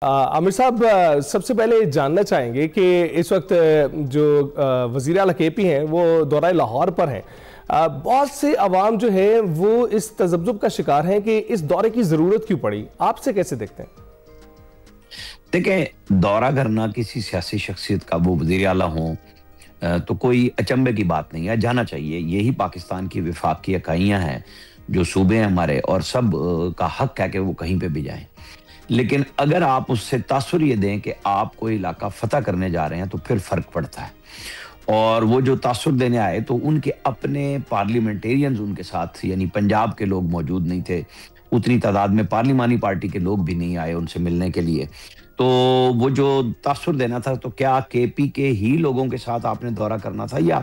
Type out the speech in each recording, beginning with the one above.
आमिर साहब, सबसे पहले जानना चाहेंगे कि इस वक्त जो वज़ीर आला केपी हैं वो दौरा लाहौर पर हैं। बहुत से अवाम जो है वो इस तजब्जुब का शिकार हैं कि इस दौरे की ज़रूरत क्यों पड़ी। आपसे कैसे देखते हैं? देखें, दौरा करना किसी सियासी शख्सियत का, वो वज़ीर आला हों, तो कोई अचंभे की बात नहीं है, जाना चाहिए। यही पाकिस्तान की विफाक की इकाइयाँ हैं, जो सूबे हैं हमारे, और सब का हक है कि वो कहीं पे भी जाएं। लेकिन अगर आप उससे तासुर ये दें कि आप कोई इलाका फतह करने जा रहे हैं, तो फिर फर्क पड़ता है। और वो जो तासुर देने आए, तो उनके अपने पार्लियामेंटेरियंस उनके साथ, यानी पंजाब के लोग मौजूद नहीं थे। उतनी तादाद में पार्लिमानी पार्टी के लोग भी नहीं आए उनसे मिलने के लिए। तो वो जो तासुर देना था, तो क्या केपी के ही लोगों के साथ आपने दौरा करना था, या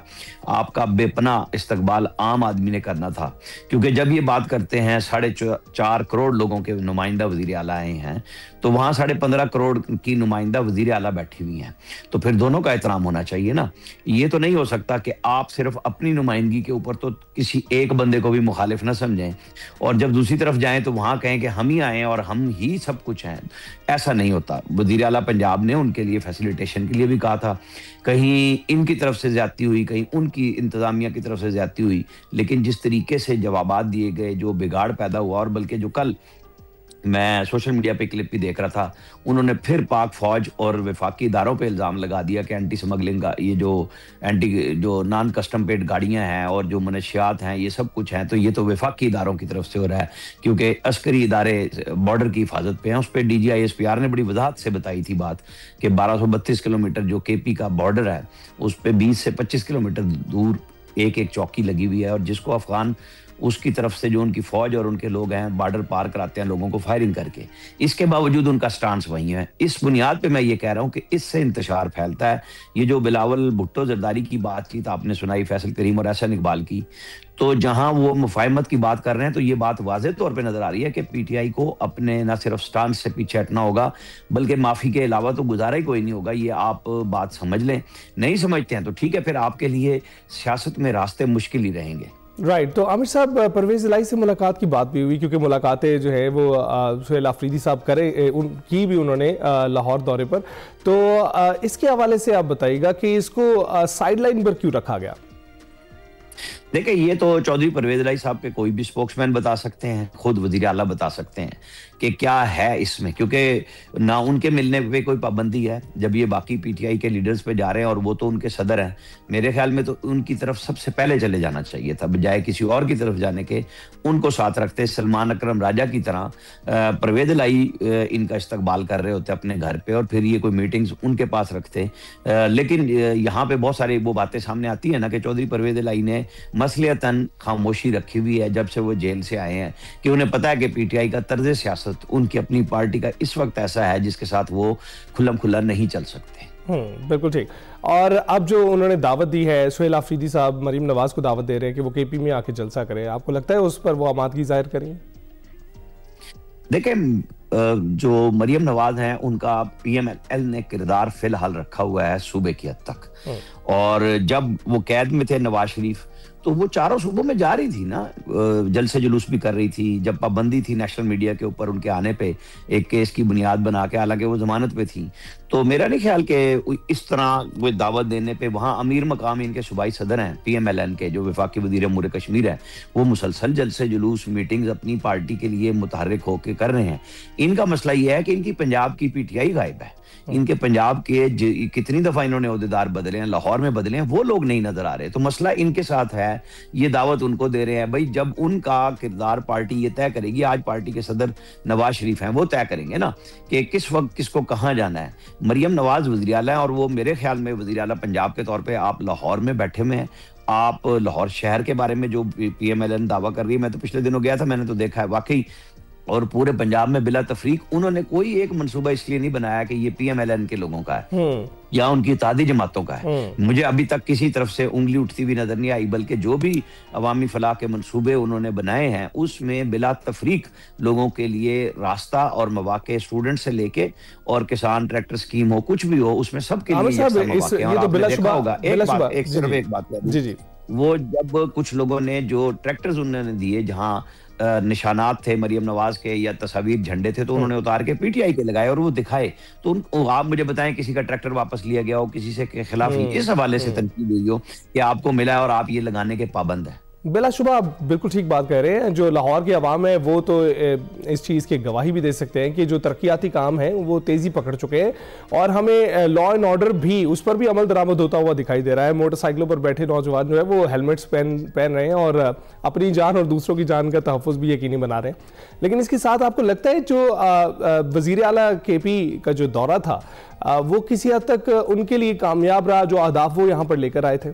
आपका बेपनाह इस्तकबाल आम आदमी ने करना था? क्योंकि जब ये बात करते हैं 4.5 करोड़ लोगों के नुमाइंदा वज़ीर आला आए हैं, तो वहाँ 15.5 करोड़ की नुमाइंदा वज़ीर आला बैठी हुई हैं, तो फिर दोनों का एहतराम होना चाहिए ना। ये तो नहीं हो सकता कि आप सिर्फ अपनी नुमाइंदगी के ऊपर तो किसी एक बंदे को भी मुखालिफ ना समझें, और जब दूसरी तरफ जाएं तो वहाँ कहें कि हम ही आए हैं और हम ही सब कुछ हैं। ऐसा नहीं होता। वज़ीर आला पंजाब ने उनके लिए फैसिलिटेशन के लिए भी कहा था। कहीं इनकी तरफ से ज्यादती हुई, कहीं उनकी इंतजामिया की तरफ से ज्यादती हुई, लेकिन जिस तरीके से जवाबात दिए गए, जो बिगाड़ पैदा हुआ, और बल्कि जो कल मैं सोशल मीडिया पे क्लिप भी देख रहा था, उन्होंने फिर पाक फौज और वफाकी इदारों पे इल्ज़ाम लगा दिया कि एंटी स्मगलिंग का, ये जो नॉन कस्टम पेड गाड़ियां हैं और जो मनशियात हैं, ये सब कुछ हैं, तो ये तो वफाकी इदारों की तरफ से हो रहा है, क्योंकि अस्करी इदारे बॉर्डर की हिफाजत पे हैं। उस पर DGI-SPR ने बड़ी वजाहत से बताई थी बात कि 1232 किलोमीटर जो KP का बॉर्डर है, उस पर 20 से 25 किलोमीटर दूर एक एक चौकी लगी हुई है, और जिसको अफगान उसकी तरफ से जो उनकी फौज और उनके लोग हैं बॉर्डर पार कराते हैं लोगों को फायरिंग करके। इसके बावजूद उनका स्टांस वही है। इस बुनियाद पे मैं ये कह रहा हूं कि इससे इंतशार फैलता है। ये जो बिलावल भुट्टो जरदारी की बातचीत आपने सुनाई, फैसल करीम और एहसन इकबाल की, तो जहां वो मुफाहमत की बात कर रहे हैं, तो ये बात वाज़ेह तौर पे नजर आ रही है कि PTI को अपने न सिर्फ स्टांस से पीछे हटना होगा, बल्कि माफी के अलावा तो गुजारा ही कोई नहीं होगा। ये आप बात समझ लें। नहीं समझते हैं तो ठीक है, फिर आपके लिए सियासत में रास्ते मुश्किल ही रहेंगे। राइट। तो आमिर साहब, परवेज़ इलाही से मुलाकात की बात भी हुई, क्योंकि मुलाकातें जो है वो सुहेल आफरीदी साहब उनकी भी उन्होंने लाहौर दौरे पर। तो इसके हवाले से आप बताइएगा कि इसको साइडलाइन पर क्यों रखा गया? देखिए, ये तो चौधरी परवेज इलाही साहब के कोई भी स्पोक्समैन बता सकते हैं, खुद वज़ीर आला बता सकते हैं कि क्या है इसमें, क्योंकि ना उनके मिलने पे कोई पाबंदी है जब ये बाकी PTI के लीडर्स पे जा रहे हैं, और वो तो उनके सदर हैं। मेरे ख्याल में तो उनकी तरफ सबसे पहले चले जाना चाहिए था, बजाय किसी और की तरफ जाने के। उनको साथ रखते, सलमान अकरम राजा की तरह परवेज इलाही इनका इस्तकबाल कर रहे होते अपने घर पे, और फिर ये कोई मीटिंग्स उनके पास रखते। लेकिन यहाँ पे बहुत सारी वो बातें सामने आती है ना कि चौधरी परवेज इलाही ने मसलियतन खामोशी रखी हुई है जब से वो जेल से आए हैं, कि उन्हें पता है कि PTI का तर्ज सियासत, उनकी अपनी पार्टी का इस वक्त ऐसा है जिसके साथ वो खुल्लम खुल्ला नहीं चल सकते। बिल्कुल ठीक। और अब जो उन्होंने दावत दी है, सुहेल आफरीदी साहब मरीम नवाज को दावत दे रहे हैं कि वो KP में आके जलसा करें, आपको लगता है उस पर वो आमादगी जाहिर करेंगे? देखें, जो मरियम नवाज हैं, उनका PML ने किरदार फिलहाल रखा हुआ है सूबे की हद तक, और जब वो कैद में थे नवाज शरीफ, तो वो चारों सूबों में जा रही थी ना, जलसे जुलूस भी कर रही थी। जब पाबंदी थी नेशनल मीडिया के ऊपर उनके आने पे, एक केस की बुनियाद बना के, हालांकि वो जमानत पे थी, तो मेरा नहीं ख्याल कि इस तरह वो दावत देने पे, वहाँ अमीर मकाम इनके सूबाई सदर हैं PMLN के, जो वफाकी वजीर अमूर कश्मीर है, वो मुसलसल जलसे जुलूस मीटिंग्स अपनी पार्टी के लिए मुतहर्रिक होकर कर रहे हैं। इनका मसला ये है कि इनकी पंजाब की PTI गायब है। इनके पंजाब के कितनी दफा इन्होंने ओहदेदार बदले हैं, लाहौर में बदले हैं, वो लोग नहीं नजर आ रहे। तो मसला इनके साथ है, ये दावत उनको दे रहे हैं। भाई, जब उनका किरदार पार्टी ये तय करेगी, आज पार्टी के सदर नवाज शरीफ हैं, वो तय करेंगे ना कि किस वक्त किसको कहाँ जाना है। मरियम नवाज वज़ीर आला है, और वो मेरे ख्याल में वज़ीर आला पंजाब के तौर पर आप लाहौर में बैठे हुए हैं। आप लाहौर शहर के बारे में जो PMLN दावा कर रही है, मैं तो पिछले दिनों गया था, मैंने तो देखा है वाकई, और पूरे पंजाब में बिला तफरीक उन्होंने कोई एक मंसूबा इसलिए नहीं बनाया कि ये PMLN के लोगों का है या उनकी इत्तेहादी जमातों का है। मुझे अभी तक किसी तरफ से उंगली उठती हुई नजर नहीं आई, बल्कि जो भी अवामी फलाह के मंसूबे उन्होंने बनाए हैं, उसमें बिला तफरीक लोगों के लिए रास्ता और मौके, स्टूडेंट से लेके और किसान ट्रैक्टर स्कीम हो, कुछ भी हो, उसमें सबके लिए होगा। एक बात जी, वो जब कुछ लोगों ने जो ट्रैक्टर्स उन्होंने दिए, जहां निशानात थे मरियम नवाज के या तस्वीर झंडे थे तो उन्होंने उतार के पीटीआई के लगाए और वो दिखाए। तो आप मुझे बताएं किसी का ट्रैक्टर वापस लिया गया हो, किसी से के खिलाफ इस हवाले से तनकीद हुई हो कि आपको मिला है और आप ये लगाने के पाबंद है? बिलाशुबा आप बिल्कुल ठीक बात कह रहे हैं। जो लाहौर की आवाम है वो तो इस चीज़ की गवाही भी दे सकते हैं कि जो तरक्याती काम है वो तेज़ी पकड़ चुके हैं और हमें लॉ एंड ऑर्डर भी उस पर भी अमल दरामद होता हुआ दिखाई दे रहा है। मोटरसाइकिलों पर बैठे नौजवान जो है वो हेलमेट्स पहन रहे हैं और अपनी जान और दूसरों की जान का तहफ़्फ़ुज़ भी यकीनी बना रहे हैं। लेकिन इसके साथ आपको लगता है जो वज़ीर आला केपी का जो दौरा था वो किसी हद तक उनके लिए कामयाब रहा, जो अहदाफ वो यहाँ पर लेकर आए थे?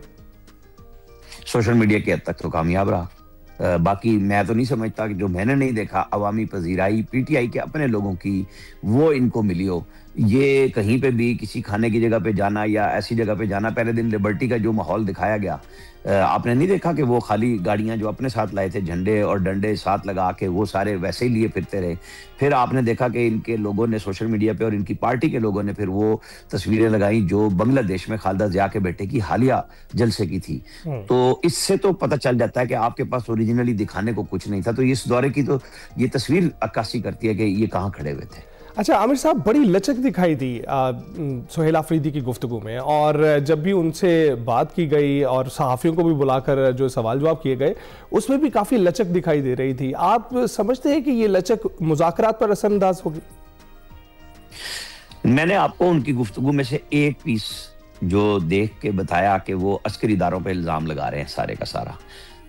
सोशल मीडिया के हद तक तो कामयाब रहा। बाकी मैं तो नहीं समझता कि जो मैंने नहीं देखा अवामी पजीराई पीटीआई के अपने लोगों की वो इनको मिली हो। ये कहीं पे भी किसी खाने की जगह पे जाना या ऐसी जगह पे जाना, पहले दिन लिबर्टी का जो माहौल दिखाया गया, आपने नहीं देखा कि वो खाली गाड़ियां जो अपने साथ लाए थे झंडे और डंडे साथ लगा के वो सारे वैसे ही लिए फिरते रहे। फिर आपने देखा कि इनके लोगों ने सोशल मीडिया पे और इनकी पार्टी के लोगों ने फिर वो तस्वीरें लगाई जो बांग्लादेश में खालिदा जिया के बेटे की हालिया जलसे की थी। तो इससे तो पता चल जाता है कि आपके पास ओरिजिनली दिखाने को कुछ नहीं था। तो इस दौरे की तो ये तस्वीर अक्कासी करती है कि ये कहाँ खड़े हुए थे। अच्छा आमिर साहब, बड़ी लचक दिखाई दी सुहेल आफरीदी की गुफ्तगू में, और जब भी उनसे बात की गई और सहाफ़ियों को भी बुलाकर जो सवाल जवाब किए गए उसमें भी काफ़ी लचक दिखाई दे रही थी। आप समझते हैं कि ये लचक मुज़ाकरात पर असरअंदाज होगी? मैंने आपको उनकी गुफ्तगू में से एक पीस जो देख के बताया कि वो अस्करी इदारों पर इल्ज़ाम लगा रहे हैं सारे का सारा,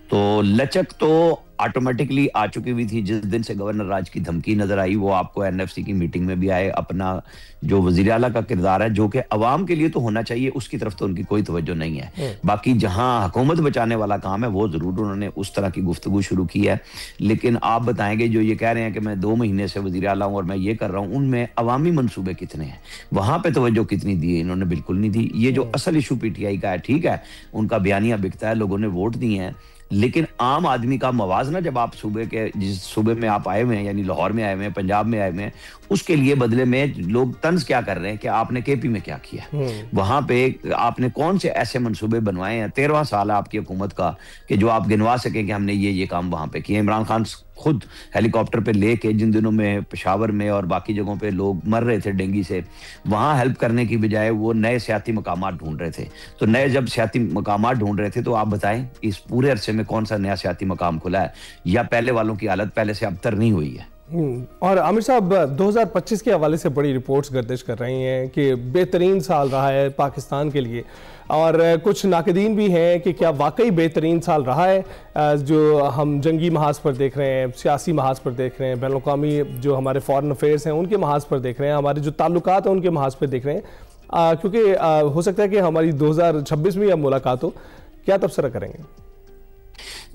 तो लचक तो ऑटोमेटिकली आ चुकी हुई थी। जिस दिन से गवर्नर राज की धमकी नजर आई वो आपको एनएफसी की मीटिंग में भी आए। अपना जो वजीर आला का किरदार है जो कि अवाम के लिए तो होना चाहिए उसकी तरफ तो उनकी कोई तवज्जो नहीं है। बाकी जहां हुकूमत बचाने वाला काम है वो जरूर उन्होंने उस तरह की गुफ्तगू शुरू की है। लेकिन आप बताएंगे जो ये कह रहे हैं कि मैं 2 महीने से वजीर आला हूं और मैं ये कर रहा हूं, उनमें अवामी मंसूबे कितने हैं, वहां पे तवज्जो कितनी दी है? इन्होंने बिल्कुल नहीं दी। ये जो असल इशू पीटीआई का है, ठीक है उनका बयानिया बिकता है, लोगों ने वोट दिए हैं, लेकिन आम आदमी का मवाजना जब आप सूबे के जिस सूबे में आप आए हुए हैं यानी लाहौर में आए हुए हैं, पंजाब में आए हुए हैं, उसके लिए बदले में लोग तंज क्या कर रहे हैं कि आपने केपी में क्या किया, वहां पे आपने कौन से ऐसे मंसूबे बनवाए हैं 13वां साल है आपकी हुकूमत का कि जो आप गिनवा सकें कि हमने ये काम वहां पे किए। इमरान खान खुद हेलीकॉप्टर पे लेके जिन दिनों में पेशावर में और बाकी जगहों पे लोग मर रहे थे डेंगू से, वहां हेल्प करने की बजाय वो नए सियाती मकामात ढूंढ रहे थे। तो नए जब सियाती मकामात ढूंढ रहे थे तो आप बताएं इस पूरे अरसे में कौन सा नया सियाती मकाम खुला है या पहले वालों की हालत पहले से अबतर नहीं हुई है? और आमिर साहब 2025 के हवाले से बड़ी रिपोर्ट्स गर्दिश कर रही हैं कि बेहतरीन साल रहा है पाकिस्तान के लिए, और कुछ नाकदीन भी हैं कि क्या वाकई बेहतरीन साल रहा है जो हम जंगी महाज पर देख रहे हैं, सियासी महाज पर देख रहे हैं, बैन अवी जो हमारे फॉरेन अफेयर्स हैं उनके महाज पर देख रहे हैं, हमारे जो ताल्लुकात हैं उनके महाज पर देख रहे हैं, क्योंकि हो सकता है कि हमारी 2026 में अब मुलाकात हो। क्या तबसरा करेंगे?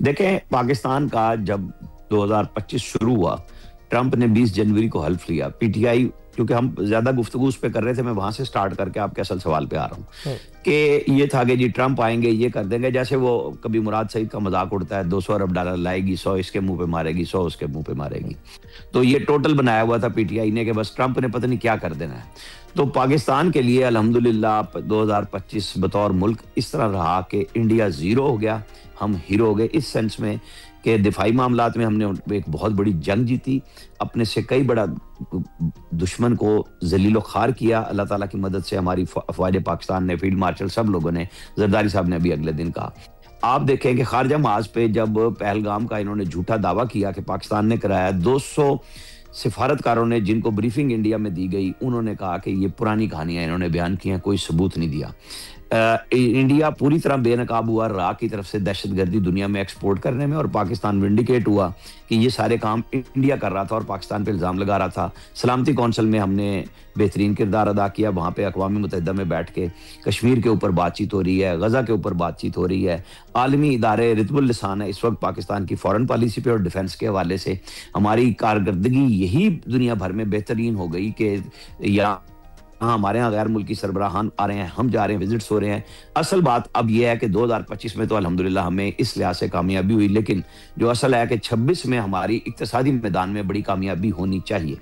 देखें, पाकिस्तान का जब 2025 शुरू हुआ, ट्रंप ने 20 जनवरी को हल्फ लिया। पीटीआई, क्योंकि हम ज्यादा गुफ्तगू उस पर कर रहे थे, मैं वहां से स्टार्ट करके आपके असल सवाल पे आ रहा हूँ कि ये था कि जी ट्रंप आएंगे ये कर देंगे, जैसे वो कभी मुराद सईद का मजाक उड़ता है 200 अरब डॉलर लाएगी, 100 इसके मुंह पे मारेगी, 100 उसके मुंह पे मारेगी। तो ये टोटल बनाया हुआ था पीटीआई ने कि बस ट्रंप ने पता नहीं क्या कर देना है। तो पाकिस्तान के लिए अल्हम्दुलिल्लाह 2025 बतौर मुल्क इस तरह रहा कि इंडिया जीरो हो गया, हम हीरो हो गए, इस सेंस में कि दिफाई मामलात में हमने एक बहुत बड़ी जंग जीती, अपने से कई बड़ा दुश्मन को जलीलो खार किया। अल्लाह ताला की मदद से हमारी अफवाज पाकिस्तान ने, फील्ड मार्शल सब लोगों ने, जरदारी साहब ने अभी अगले दिन कहा। आप देखें कि खारजा महाज पे जब पहलगाम का इन्होंने झूठा दावा किया कि पाकिस्तान ने कराया, 200 सिफारतकारों ने जिनको ब्रीफिंग इंडिया में दी गई उन्होंने कहा कि ये पुरानी कहानियां इन्होंने बयान की हैं, कोई सबूत नहीं दिया। इंडिया पूरी तरह बेनकाब हुआ राह की तरफ से दहशतगर्दी दुनिया में एक्सपोर्ट करने में, और पाकिस्तान विंडिकेट हुआ कि ये सारे काम इंडिया कर रहा था और पाकिस्तान पे इल्ज़ाम लगा रहा था। सलामती कौंसिल में हमने बेहतरीन किरदार अदा किया, वहाँ पे अक़वाम मुत्तहिदा में बैठ के कश्मीर के ऊपर बातचीत हो रही है, गज़ा के ऊपर बातचीत हो रही है, आलमी इदारे रितबुल लिसान है इस वक्त पाकिस्तान की फॉरेन पॉलिसी पे और डिफेंस के हवाले से हमारी कारकर्दगी यही दुनिया भर में बेहतरीन हो गई कि या हाँ हमारे यहाँ गैर मुल्की सरबराहान आ रहे हैं, हम जा रहे हैं, विजिट्स हो रहे हैं। असल बात अब यह है कि 2025 में तो अल्हम्दुलिल्लाह हमें इस लिहाज से कामयाबी हुई, लेकिन जो असल है कि 26 में हमारी इक्तिसादी मैदान में बड़ी कामयाबी होनी चाहिए।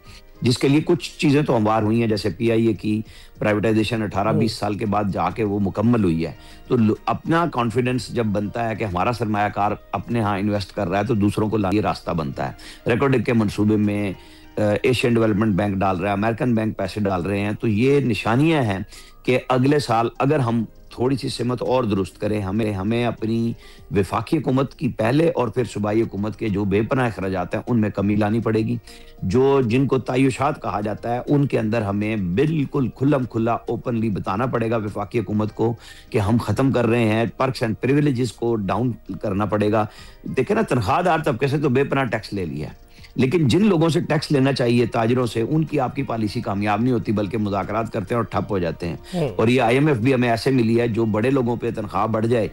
जिसके लिए कुछ चीजें तो हमवार हुई हैं, जैसे PIA की प्राइवेटाइजेशन 18-20 साल के बाद जाके वो मुकम्मल हुई है। तो अपना कॉन्फिडेंस जब बनता है कि हमारा सरमायाकार अपने यहाँ इन्वेस्ट कर रहा है तो दूसरों को ये रास्ता बनता है। रेकॉर्ड के मंसूबे में एशियन डेवलपमेंट बैंक डाल रहा है, अमेरिकन बैंक पैसे डाल रहे हैं, तो ये निशानियां हैं कि अगले साल अगर हम थोड़ी सी सिमत और दुरुस्त करें, हमें अपनी वफाकी हुकूमत की पहले और फिर सूबाई हुकूमत के जो बेपनाह अखराजात हैं उनमें कमी लानी पड़ेगी। जिनको तायुशात कहा जाता है उनके अंदर हमें बिल्कुल खुल्लम खुल्ला ओपनली बताना पड़ेगा वफाकी हुकूमत को कि हम खत्म कर रहे हैं। पर्क्स एंड प्रिविलेजेस को डाउन करना पड़ेगा। देखे ना, तनख्वाहदार तबके से तो बेपनाह टैक्स ले लिया है, लेकिन जिन लोगों से टैक्स लेना चाहिए, ताजिरों से, उनकी आपकी पॉलिसी कामयाब नहीं होती, बल्कि मुज़ाकरात करते हैं और ठप हो जाते हैं। और ये IMF भी हमें ऐसे मिली है, जो बड़े लोगों पे तनख्वाह बढ़ जाए,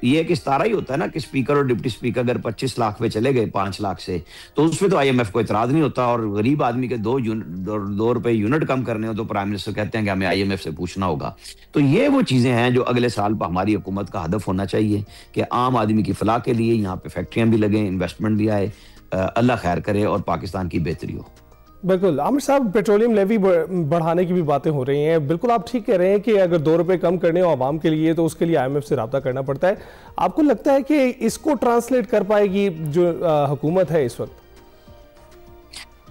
ये एक इस्तारा ही होता है ना कि स्पीकर और डिप्टी स्पीकर अगर 25 लाख पे चले गए 5 लाख से, तो उसमें तो IMF को इतराज नहीं होता। और गरीब आदमी के 2 रुपए यूनिट कम करने हो तो प्राइम मिनिस्टर कहते हैं कि हमें IMF से पूछना होगा। तो ये वो चीजें हैं जो अगले साल पर हमारी हुकूमत का हदफ होना चाहिए कि आम आदमी की फलाह के लिए यहाँ पे फैक्ट्रियां भी लगें, इन्वेस्टमेंट भी आए, अल्लाह खैर करे और पाकिस्तान की बेहतरी हो। बिल्कुल आमिर साहब, पेट्रोलियम लेवी बढ़ाने की भी बातें हो रही हैं। बिल्कुल आप ठीक कह रहे हैं कि अगर 2 रुपए कम करने हो आवाम के लिए तो उसके लिए IMF से रब्ता करना पड़ता है। आपको लगता है कि इसको ट्रांसलेट कर पाएगी जो हुकूमत है इस वक्त?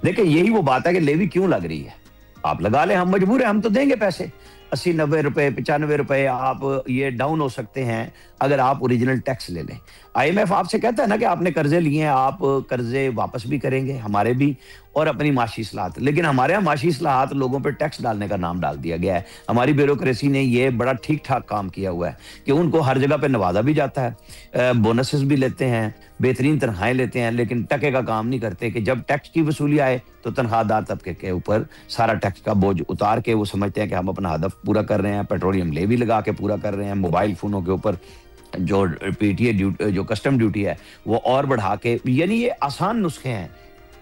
देखिए, यही वो बात है कि लेवी क्यों लग रही है। आप लगा लें, हम मजबूर हैं, हम तो देंगे पैसे 80-90 रुपए 95 रुपए आप ये डाउन हो सकते हैं अगर आप ओरिजिनल टैक्स ले लें। IMF आपसे कहता है ना कि आपने कर्जे लिए हैं, आप कर्जे वापस भी करेंगे, हमारे भी, और अपनी माशी इस्लाहत। लेकिन हमारे यहाँ माशी इस्लाहत लोगों पे टैक्स डालने का नाम डाल दिया गया है। हमारी ब्यूरोक्रेसी ने ये बड़ा ठीक ठाक काम किया हुआ है कि उनको हर जगह पे नवाजा भी जाता है, बोनसेस भी लेते हैं, बेहतरीन तनख्वाहें लेते हैं, लेकिन टके का काम नहीं करते कि जब टैक्स की वसूली आए तो तनख्वाहदार तबके के ऊपर सारा टैक्स का बोझ उतार के वो समझते हैं कि हम अपना हदफ पूरा कर रहे हैं। पेट्रोलियम लेवी लगा के पूरा कर रहे हैं, मोबाइल फोनों के ऊपर जो PTA जो कस्टम ड्यूटी है वो और बढ़ा के, यानी ये आसान नुस्खे हैं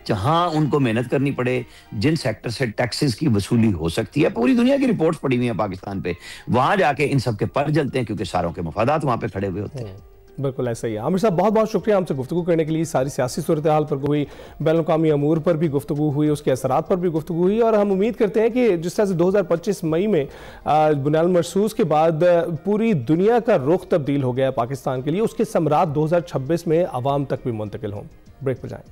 जहां उनको मेहनत करनी पड़े। जिन सेक्टर से टैक्सेस की वसूली हो सकती है, पूरी दुनिया की रिपोर्ट्स पड़ी हुई है पाकिस्तान पे, वहां जाके इन सब के पर जलते हैं क्योंकि सारों के मफादात वहां पे खड़े हुए होते हैं। बिल्कुल ऐसा ही है। आमिर साहब, बहुत बहुत शुक्रिया हमसे गुफ्तगू करने के लिए। सारी सियासी सूरत हाल पर हुई, बैनुल-अक़वामी अमूर पर भी गुफ्तगू हुई, उसके असरात पर भी गुफ्तगू हुई, और हम उम्मीद करते हैं कि जिस तरह से 2025 मई में बुनियाद मरसूस के बाद पूरी दुनिया का रुख तब्दील हो गया पाकिस्तान के लिए, उसके समरात 2026 में अवाम तक भी मुंतकिल हों। ब्रेक पर जाएं।